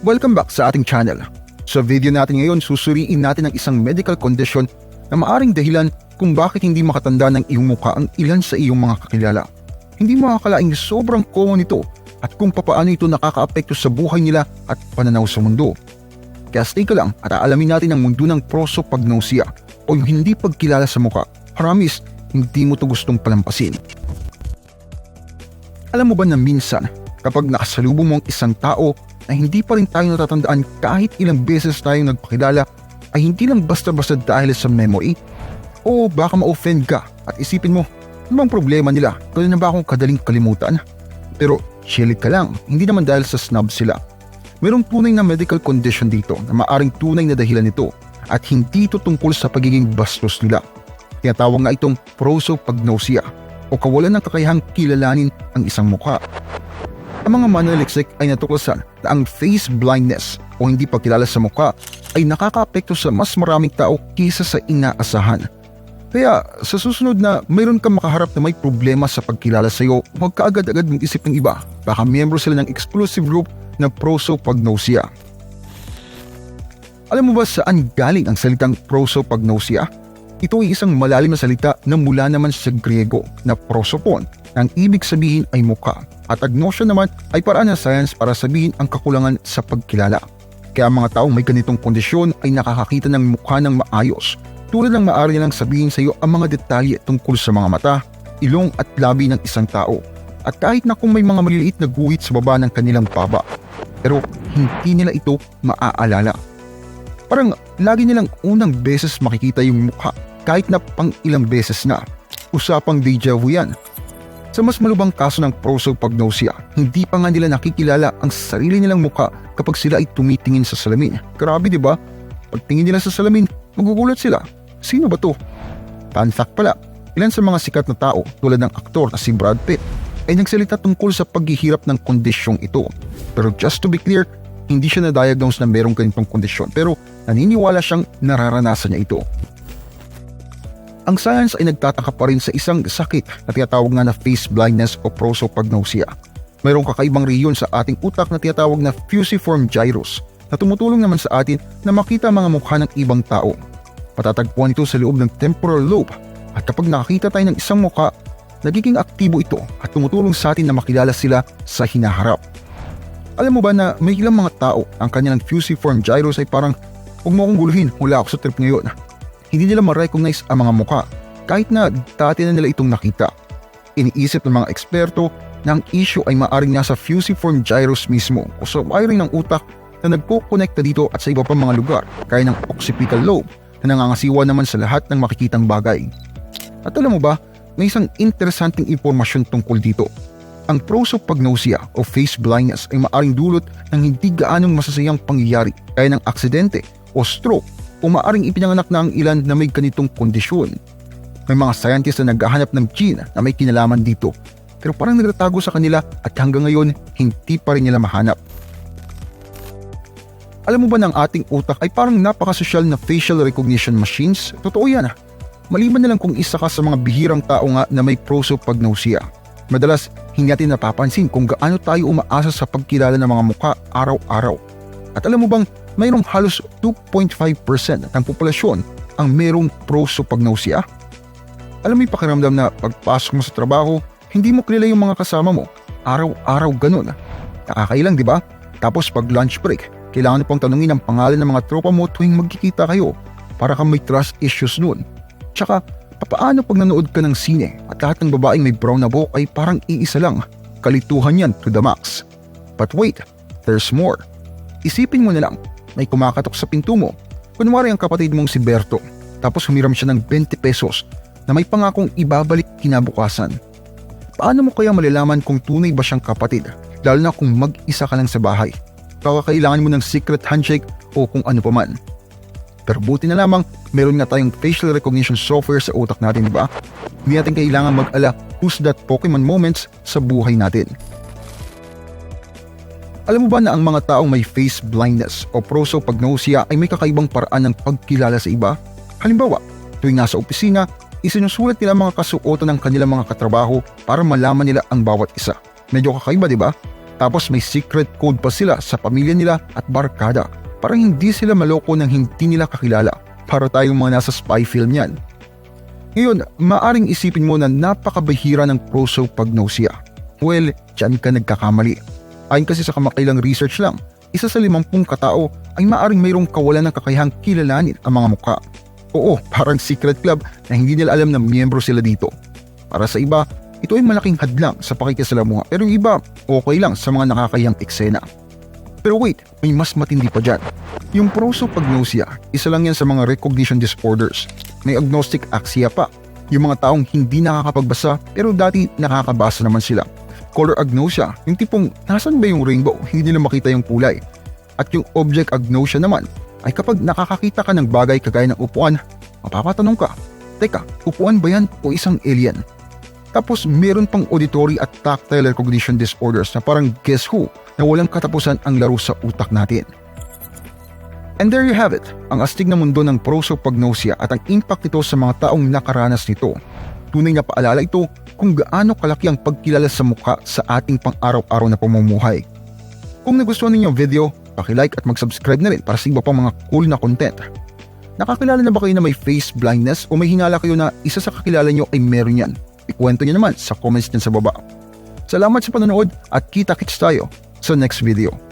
Welcome back sa ating channel. Sa video natin ngayon, susuriin natin ang isang medical condition na maaring dahilan kung bakit hindi makatanda ng iyong mukha ang ilan sa iyong mga kakilala. Hindi makakalaing sobrang common ito at kung papaano ito nakakaapekto sa buhay nila at pananaw sa mundo. Kaya stay ka lang at aalamin natin ang mundo ng prosopagnosia o yung hindi pagkilala sa mukha. Promise, hindi mo ito gustong palampasin. Alam mo ba na minsan, kapag nakasalubong mo ang isang tao na hindi pa rin tayo natatandaan kahit ilang beses tayong nagpakilala, ay hindi lang basta-basta dahil sa memory? O baka ma-offend ka at isipin mo, ano bang problema nila? Kaya na ba akong kadaling kalimutan? Pero chill ka lang, hindi naman dahil sa snob sila. Mayroong tunay na medical condition dito na maaring tunay na dahilan nito at hindi ito tungkol sa pagiging bastos nila. Tinatawag nga itong prosopagnosia o kawalan ng kakayahang kilalanin ang isang mukha. Ang mga mananaliksik ay natuklasan na ang face blindness o hindi pagkilala sa mukha ay nakakaapekto sa mas maraming tao kaysa sa inaasahan. Kaya sa susunod na mayroon kang makaharap na may problema sa pagkilala sa iyo, huwag ka agad-agad mag-isip ng iba. Baka miyembro sila ng exclusive group na prosopagnosia. Alam mo ba saan galing ang salitang prosopagnosia? Ito ay isang malalim na salita na mula naman sa Griego na prosopon, na ang ibig sabihin ay mukha, at agnosia naman ay paraan ng science para sabihin ang kakulangan sa pagkilala. Kaya ang mga taong may ganitong kondisyon ay nakakakita ng mukha ng maayos, tulad ng maaari nilang sabihin sa iyo ang mga detalye tungkol sa mga mata, ilong at labi ng isang tao, at kahit na kung may mga maliliit na guhit sa baba ng kanilang baba. Pero hindi nila ito maaalala. Parang lagi nilang unang beses makikita yung mukha kahit na pang ilang beses na. Usapang deja vu yan. Sa mas malubhang kaso ng prosopagnosia, hindi pa nga nila nakikilala ang sarili nilang mukha kapag sila ay tumitingin sa salamin. Grabe, di ba? Pagtingin nila sa salamin, magugulat sila. Sino ba to? Fun fact pala, ilan sa mga sikat na tao tulad ng aktor na si Brad Pitt ay nagsalita tungkol sa paghihirap ng kondisyong ito. Pero just to be clear, hindi siya na-diagnose na merong ganitong kondisyon, pero naniniwala siyang nararanasan niya ito. Ang science ay nagtataka pa rin sa isang sakit na tinatawag nga na face blindness o prosopagnosia. Mayroong kakaibang rehiyon sa ating utak na tinatawag na fusiform gyrus na tumutulong naman sa atin na makita mga mukha ng ibang tao. Patatagpuan ito sa loob ng temporal lobe at kapag nakakita tayo ng isang mukha, nagiging aktibo ito at tumutulong sa atin na makilala sila sa hinaharap. Alam mo ba na may ilang mga tao ang kanilang fusiform gyrus ay parang, huwag mo akong guluhin, wala ako sa trip ngayon. Hindi nila ma-recognize ang mga mukha kahit na dati na nila itong nakita. Iniisip ng mga eksperto na ang issue ay maaring nasa fusiform gyrus mismo o sa wiring ng utak na nagko-connecta dito at sa iba pang mga lugar kaya ng occipital lobe na nangangasiwa naman sa lahat ng makikitang bagay. At alam mo ba, may isang interesanting impormasyon tungkol dito. Ang prosopagnosia o face blindness ay maaring dulot ng hindi gaanong masasayang pangyayari kaya ng aksidente o stroke o maaring ipinanganak na ang ilan na may ganitong kondisyon. May mga scientist na naghahanap ng gene na may kinalaman dito, pero parang nagtatago sa kanila at hanggang ngayon hindi pa rin nila mahanap. Alam mo ba na ang ating utak ay parang napakasosyal na facial recognition machines? Totoo yan. Maliban na lang kung isa ka sa mga bihirang tao nga na may prosopagnosia. Madalas hindi natin napapansin kung gaano tayo umaasa sa pagkilala ng mga mukha araw-araw. At alam mo bang mayroong halos 2.5% ng populasyon ang mayroong prosopagnosia? Alam mo yung pakiramdam na pagpasok mo sa trabaho, hindi mo kilala yung mga kasama mo. Araw-araw ganun. Nakakailang, di ba? Tapos pag lunch break, kailangan pang tanungin ang pangalan ng mga tropa mo tuwing magkikita kayo para kang may trust issues nun. Tsaka, paano pag nanood ka ng sine at lahat ng babaeng may brown na buhok ay parang iisa lang? Kalituhan yan to the max. But wait, there's more. Isipin mo na lang, may kumakatok sa pinto mo. Kunwari ang kapatid mong si Berto, tapos humiram siya ng 20 pesos na may pangakong ibabalik kinabukasan. Paano mo kaya malalaman kung tunay ba siyang kapatid, lalo na kung mag-isa ka lang sa bahay? Baka kailangan mo ng secret handshake o kung ano pa man. Pero buti na lamang, meron nga tayong facial recognition software sa utak natin, di ba? Hindi natin kailangan mag-ala who's that Pokemon moments sa buhay natin. Alam mo ba na ang mga taong may face blindness o prosopagnosia ay may kakaibang paraan ng pagkilala sa iba? Halimbawa, tuwing nasa opisina, isinusulat nila mga kasuotan ng kanilang mga katrabaho para malaman nila ang bawat isa. Medyo kakaiba, di ba? Tapos may secret code pa sila sa pamilya nila at barkada para hindi sila maloko ng hindi nila kakilala. Para tayong mga nasa spy film yan. Ngayon, maaring isipin mo na napakabahira ng prosopagnosia. Well, dyan ka nagkakamali. Ayon kasi sa kamakailang research lang, 1 sa 50 katao ay maaring mayroong kawalan ng kakayahang kilalanin ang mga mukha. Oo, parang secret club na hindi nila alam na miyembro sila dito. Para sa iba, ito ay malaking hadlang sa pakikisalamuha, pero yung iba, okay lang sa mga nakakayang eksena. Pero wait, may mas matindi pa dyan. Yung prosopagnosia, isa lang yan sa mga recognition disorders. May agnostic axia pa. Yung mga taong hindi nakakapagbasa pero dati nakakabasa naman sila. Color agnosia, yung tipong nasan ba yung rainbow, hindi nila makita yung kulay. At yung object agnosia naman, ay kapag nakakakita ka ng bagay kagaya ng upuan, mapapatanong ka, teka, upuan ba yan o isang alien? Tapos meron pang auditory at tactile recognition disorders na parang guess who, na walang katapusan ang laro sa utak natin. And there you have it, ang astig na mundo ng prosopagnosia at ang impact nito sa mga taong nakaranas nito. Tunay na paalala ito kung gaano kalaki ang pagkilala sa mukha sa ating pang-araw-araw na pamumuhay. Kung nagustuhan ninyo ang video, paki-like at mag-subscribe na rin para sa iba pang mga cool na content. Nakakilala na ba kayo na may face blindness o may hinala kayo na isa sa kakilala nyo ay meron yan? Ikwento nyo naman sa comments dyan sa baba. Salamat sa panonood at kita-kits tayo sa next video.